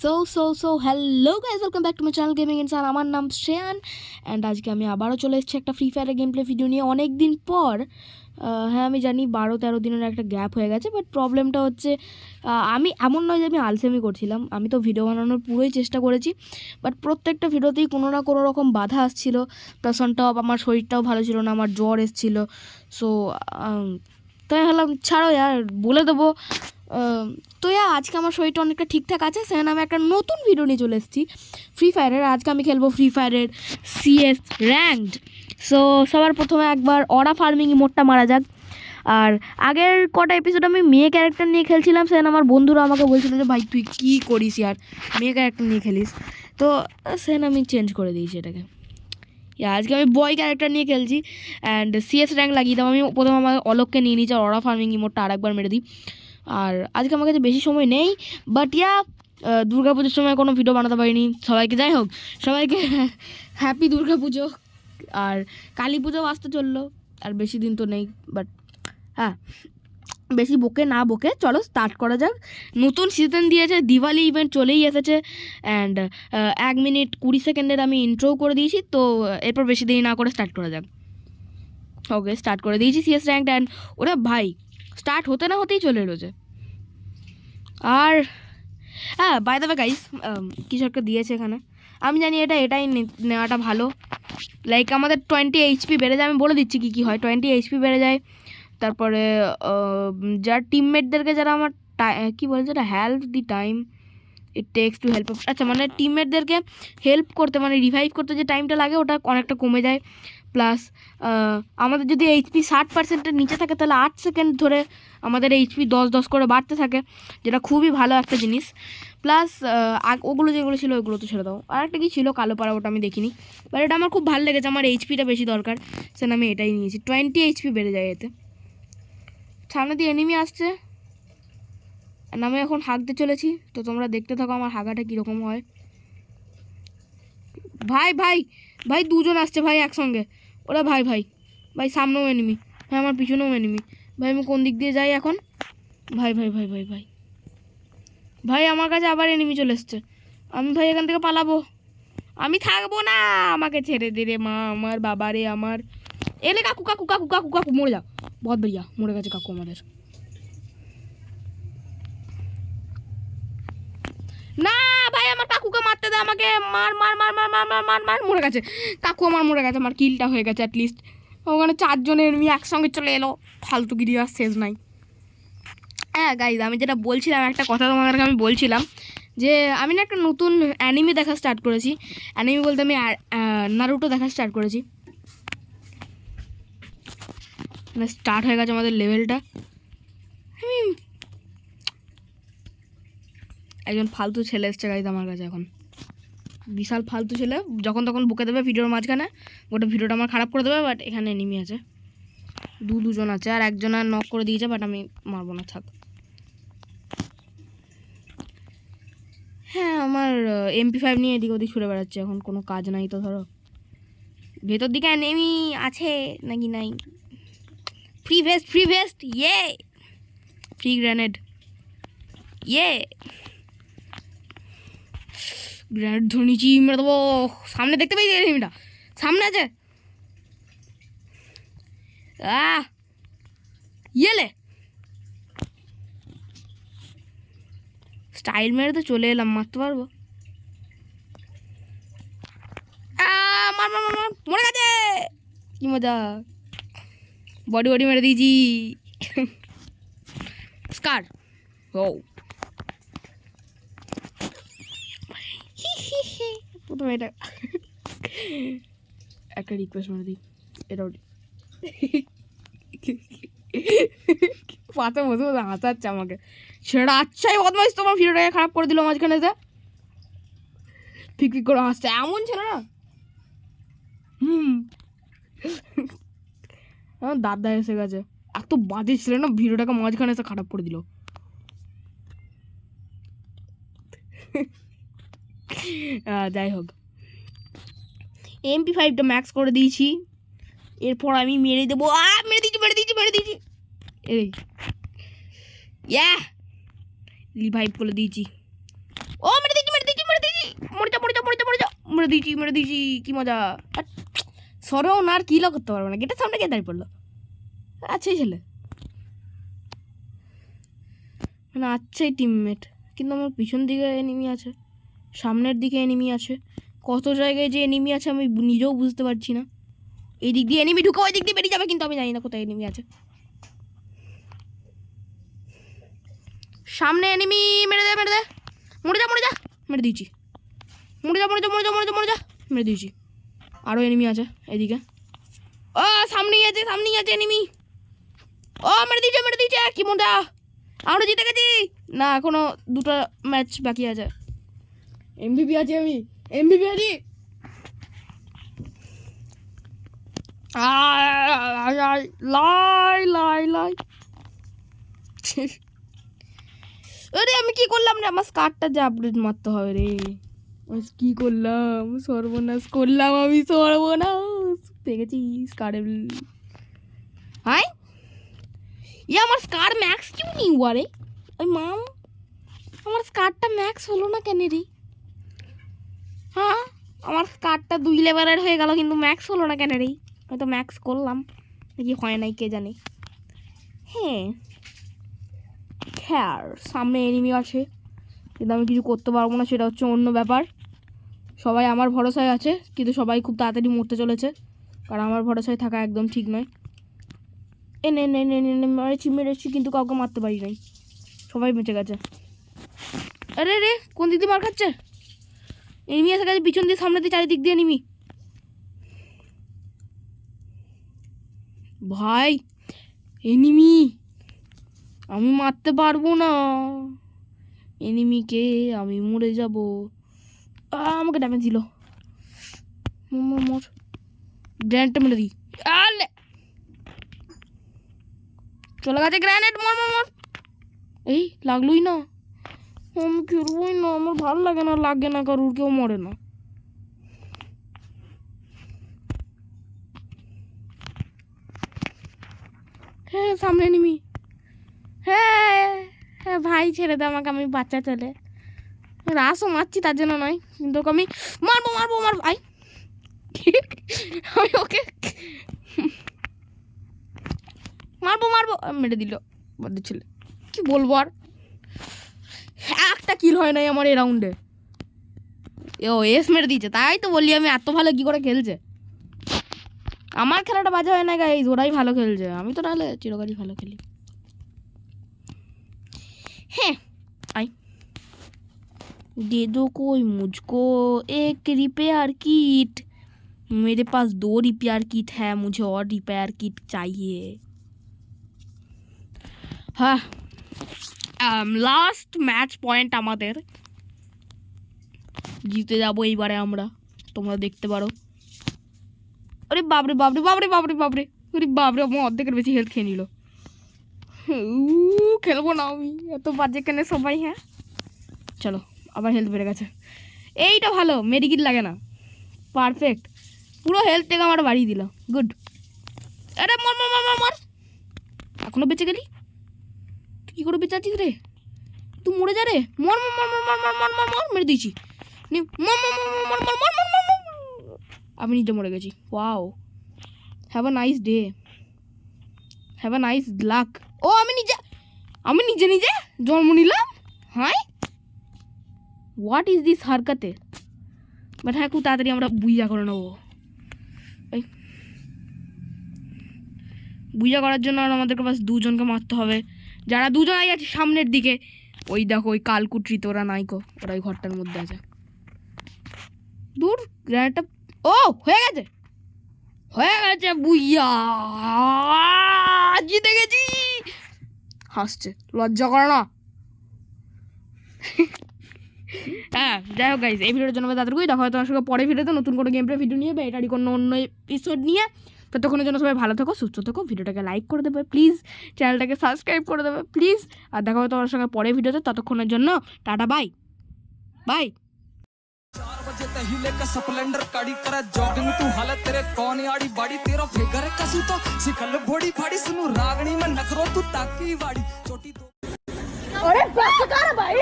So hello guys, welcome back to my channel gaming ইনসান। আমার নাম শ্রেয়ান অ্যান্ড আজকে আমি আবারও চলে এসেছি একটা ফ্রি ফায়ারের গেম প্লে ভিডিও নিয়ে অনেক দিন পর। হ্যাঁ, আমি জানি 12-13 দিনের একটা গ্যাপ হয়ে গেছে, বাট প্রবলেমটা হচ্ছে আমি এমন নয় যে আমি আলসেমি করছিলাম, আমি তো ভিডিও বানানোর পুরোই চেষ্টা করেছি, বাট প্রত্যেকটা ভিডিওতেই কোনো না কোনো রকম বাধা আসছিল। প্লাস অন টপ আমার শরীরটাও ভালো ছিল না, আমার জ্বর এসেছিলো। সো তাই ভাবলাম ছাড়ো আর বলে দেবো। তো আজকে আমার শরীরটা অনেকটা ঠিকঠাক আছে, সেখানে আমি একটা নতুন ভিডিও নিয়ে চলে এসেছি ফ্রি ফায়ারের। আজকে আমি খেলবো ফ্রি ফায়ারের CS র্যাঙ্কড। সো সবার প্রথমে একবার অরা ফার্মিং ইমোটটা মারা যাক। আর আগের কটা এপিসোড আমি মেয়ে ক্যারেক্টার নিয়ে খেলছিলাম, সেখানে আমার বন্ধুরা আমাকে বলছিল যে ভাই তুই কী করিস আর মেয়ে ক্যারেক্টার নিয়ে খেলিস, তো সেখানে আমি চেঞ্জ করে দিয়েছি এটাকে। আজকে আমি বয় ক্যারেক্টার নিয়ে খেলছি অ্যান্ড CS র্যাঙ্ক লাগিয়ে দাম। আমি প্রথমে আমার অলোককে নিয়ে নিয়েছি, আর অরা ফার্মিং ইমোটটা আরেকবার মেরে দিই। আর আজকে আমার কাছে বেশি সময় নেই, বাট দুর্গাপুজোর সময় কোনো ভিডিও বানাতে পারিনি। সবাইকে যাই হোক, সবাইকে হ্যাপি দুর্গাপুজো। আর কালী পুজো আসতে চললো, আর বেশি দিন তো নেই। বাট হ্যাঁ, বেশি বকে না বকে চলো স্টার্ট করা যাক। নতুন সিজন দিয়েছে, দিওয়ালি ইভেন্ট চলেই এসেছে অ্যান্ড 1 মিনিট 20 সেকেন্ডের আমি ইন্ট্রো করে দিয়েছি। তো এরপর বেশি দেরি না করে স্টার্ট করা যাক। ওকে, স্টার্ট করে দিয়েছি CS র্যাঙ্ক অ্যান্ড ওরা ভাই স্টার্ট হতে না হতেই চলে এলো যে। আর হ্যাঁ, বাই দ্য ওয়ে গাইস, কিছু একটা দিয়েছে এখানে, আমি জানি এটাই নেওয়াটা ভালো। লাইক আমাদের 20 HP বেড়ে যায়। আমি বলে দিচ্ছি কী হয়। 20 HP বেড়ে যায়। তারপরে যার টিমমেটদেরকে, যারা আমার কী বলে যেটা, help the time it takes to help, আচ্ছা মানে টিমমেটদেরকে হেল্প করতে, মানে রিভাইভ করতে যে টাইমটা লাগে ওটা অনেকটা কমে যায়। প্লাস আমাদের যদি HP 60%-এর নিচে থাকে, তাহলে 8 সেকেন্ড ধরে আমাদের HP 10 করে বাড়তে থাকে, যেটা খুবই ভালো একটা জিনিস। প্লাস ওগুলো যেগুলো ছিল ওগুলো তো ছেড়ে দাও। আর একটা কি ছিল কালো পাড়া, ওটা আমি দেখিনি, বাট এটা আমার খুব ভালো লেগেছে। আমার HPটা বেশি দরকার, সেটা আমি এটাই নিয়েছি। 20 HP বেড়ে যায় এতে। সামনে দিয়ে এনিমি আসছে, আমি এখন হাঁকতে চলেছি, তো তোমরা দেখতে থাকো আমার হাঁকাটা কীরকম হয়। ভাই ভাই ভাই, দুজন আসছে ভাই একসঙ্গে। ওরা ভাই ভাই ভাই, সামনেও এনিমি ভাই, আমার পিছনেও এনিমি ভাই। আমি কোন দিক দিয়ে যাই এখন? ভাই ভাই ভাই ভাই ভাই ভাই, আমার কাছে আবার এনিমি চলে এসছে। আমি ভাই এখান থেকে পালাবো, আমি থাকবো না, আমাকে ছেড়ে দে রে মা, আমার বাবা রে আমার। এলে কাকু কাকু কাকু কাকু কাকু, মরে যাও। বহুত ভাইয়া মরে গেছে কাকু আমাদের। না ভাই, আমার কাকুকে মারতে দে, আমাকে মার মার মার মার মার মার মার মার। মরে গেছে কাকু, আমার মরে গেছে, আমার কিলটা হয়ে গেছে অ্যাটলিস্ট। ওখানে 4 জনের এনিমি একসঙ্গে চলে এলো, ফালতুগিরি আর শেষ নাই। হ্যাঁ গাইজ, আমি যেটা বলছিলাম, একটা কথা তোমাদেরকে আমি বলছিলাম যে আমি না একটা নতুন অ্যানিমে দেখা স্টার্ট করেছি। অ্যানিমে বলতে আমি নারুটো দেখা স্টার্ট করেছি। মানে স্টার্ট হয়ে গেছে আমাদের লেভেলটা। আমি একজন ফালতু ছেলে এসছে গাইজ আমার কাছে এখন, বিশাল ফালতু ছেলে। যখন তখন বুকে দেবে ভিডিওর মাঝখানে, গোটা ভিডিওটা আমার খারাপ করে দেবে। বাট এখানে এনিমি আছে, দুজন আছে, আর একজন আর নক করে দিয়েছে, বাট আমি মারবো না, থাক। হ্যাঁ, আমার MP5 নিয়ে এদিক ওদিক ছুড়ে বেড়াচ্ছে এখন, কোনো কাজ নাই তো ধরো। ভেতর দিকে এনিমি আছে নাকি নাই? ফ্রি ভেস্ট ইয়ে, ফ্রি গ্রেনেড ইয়ে, গ্রেনেড ধরেছি, মেরে দেবো। সামনে দেখতে পাই এনিমিটা, সামনে আছে। ইয়েলে স্টাইল মেরে তো চলে এলাম, মারতে পারবো? মার মার মার, মরে গেছে, কি মজা। বডি মেরে দিয়েছি, স্কার। ও প্রথমে এটা একটা রিকোয়েস্ট মেরে দিই, এটাও পাতে বসে বসে হাসাচ্ছে আমাকে সেটা। আচ্ছাই বদমাইশ, তোমার ভিডিওটাকে খারাপ করে দিল মাঝখানে, যে ফিক ফিক করে হাসছে, এমন ছিল না। দাদা এসে গেছে, এত বাজে ছিল না, ভিডিওটাকে মাঝখানে এসে খারাপ করে দিল। যাই হোক, MP5টা ম্যাক্স করে দিয়েছি, এরপর আমি মেরে দেবো। মেরে দিয়েছি এই রিভাইভ করে দিয়েছি। ও মেরে দিয়েছি, মেরে দিয়েছি কি মজা। সরেও না, আর কিলও করতে পারবো না, গেটের সামনে কে দাঁড়িয়ে পড়লো? আচ্ছা ছেলে মানে আচ্ছাই টিমমেট, কিন্তু আমার পিছন দিকে এনিমি আছে, সামনের দিকে এনিমি আছে, কত জায়গায় যে এনিমি আছে আমি নিজেও বুঝতে পারছি না। এই দিক দিয়ে এনিমি ঢুকে ওই দিক দিয়ে বেরিয়ে যাবে, কিন্তু আমি জানি না কোথায় এনিমি আছে। সামনে এনিমি, মেরে দে মরে যা মেরে দিয়েছি, মরে যা মেরে দিয়েছি। আরও এনিমি আছে এদিকে, ও সামনেই আছে এনিমি, ও মেরে দিয়েছে কি মজা, আমরা জিতে গেছি। না এখনো দুটো ম্যাচ বাকি আছে, এমভিপি আছি আমি, লাই আরে আমি কি করলাম রে, আমার স্কার্টটা যে আপডেট মারতে হবে রে, কি করলাম, সর্বনাশ করলাম আমি, পেয়েছি স্কার্টের। হাই আমার স্কার ম্যাক্স কিউ নি হুয়া রে, ওই মাম আমার স্কার্টটা ম্যাক্স হলো না কেন রে? হ্যাঁ আমার স্কার্টটা 2 লেভেলের হয়ে গেল, কিন্তু ম্যাক্স হলো না কেন রে? হয়তো ম্যাক্স করলাম নাকি হয় নাই কে জানে। হ্যাঁ খ্যার সামনে এনিমি আছে, কিন্তু আমি কিছু করতে পারবো না, সেটা হচ্ছে অন্য ব্যাপার। সবাই আমার ভরসায় আছে, কিন্তু সবাই খুব তাড়াতাড়ি মরতে চলেছে, কারণ আমার ভরসায় থাকা একদম ঠিক নয়। মেরেছি কিন্তু কাউকে মারতে পারি নাই, সবাই বেঁচে গেছে। আরে রে কোন দিক দিয়ে মার খাচ্ছে? এনিমি এসে গেছে পিছন দিয়ে, সামনে দিয়ে, চারিদিক দিয়ে এনিমি। ভাই এনিমি আমি মারতে পারবো না, এনিমিকে আমি মরে যাব। আমাকে ড্যামেজ দিল, মোর গ্র্যান্ডটা মেরে দিই, চলে গেছে গ্র্যানেড, মর। এই লাগলোই না, আমি খেলবই না, আমার ভালো লাগে না কারুর, কেউ মরে না। হ্যাঁ সামনে নিমি, হ্যাঁ ভাই ছেড়ে দে আমাকে, আমি বাচ্চা ছেলে, রাসও মারছি তার জন্য নয়, কিন্তু আমি মারবো ভাই। আমি ওকে মারবো মেরে দিল বাদের ছেলে, কি বলবো আর। একটা কিল হয় নাই আমার এই রাউন্ডে, ও এস মেরে দিয়েছে, তাই তো বলি আমি এত ভালো কি করে খেলছে। আমার খেলাটা বাজে হয় না গাইস, ওরাই ভালো খেলছে, আমি তো নাহলে চিরকালই ভালো খেলি। হ্যাঁ आई दे दो कोई मुझको एक रिपेयर किट, मेरे पास 2 रिपेयर किट है, मुझे और रिपेयर किट चाहिए। हाँ লাস্ট ম্যাচ পয়েন্ট আমাদের, জিতে যাবো এইবারে আমরা, তোমরা দেখতে পারো। আরে বাবরে আমার অর্ধেকের বেশি হেলথ খেয়ে নিল। খেলবো না আমি, এত বাজে কেন সবাই। হ্যাঁ চলো আবার হেলথ বেড়ে গেছে, এইটা ভালো, মেডিকিট লাগে না, পারফেক্ট, পুরো হেলথ থেকে আমার বাড়িয়ে দিল, গুড। আরে মর এখনো বেঁচে গেলি, তুই কী করে বেঁচে আছিস রে? তুই মরে যা রে, মর মেরে দিয়েছি, আমি নিজে মরে গেছি। Wow, have a nice day, have a nice luck. ও আমি নিজে জন্ম নিলাম। হ্যাঁ হোয়াট ইজ দিস হারকাতে, বাট হ্যাঁ খুব তাড়াতাড়ি আমরা বুইয়া করে নেবো। এই বুইয়া করার জন্য আর আমাদেরকে বাস 2 জনকে মারতে হবে, যারা 2 জনাই আছে সামনের দিকে। ওই দেখো ওই কালকুট্রিতে ওরা নাইকো, ওরা ওই ঘরটার মধ্যে আছে। দূর গ্র্যানেডটা, ও হয়ে গেছে বুইয়া, জিতে গেছি। হাসছে, লজ্জা করে না। হ্যাঁ যাই হোক গাইজ, এই ভিডিওর জন্য তাদেরকেই দেখা হয় তোমার সঙ্গে পরে ভিডিওতে নতুন কোনো গেম প্লে ভিডিও নিয়ে বা এটারই কোনো অন্য এপিসোড নিয়ে। ততক্ষণের জন্য সবাই ভালো থেকো, সুস্থ থেকো, ভিডিওটাকে লাইক করে দেবে প্লিজ, চ্যানেলটাকে সাবস্ক্রাইব করে দেবে প্লিজ, আর দেখা হয় তোমার সঙ্গে পরে ভিডিওতে। ততক্ষণের জন্য টাটা, বাই। 4 बजे तहिले का स्प्लेंडर काड़ी करा जॉगिंग तू हालत तेरे कौन आड़ी बाड़ी तेरा फिगर कसू तो सिकल घोड़ी फाड़ी सुनु रागणी में नखरो तू ताकी वाड़ी छोटी तो। अरे बस कर भाई।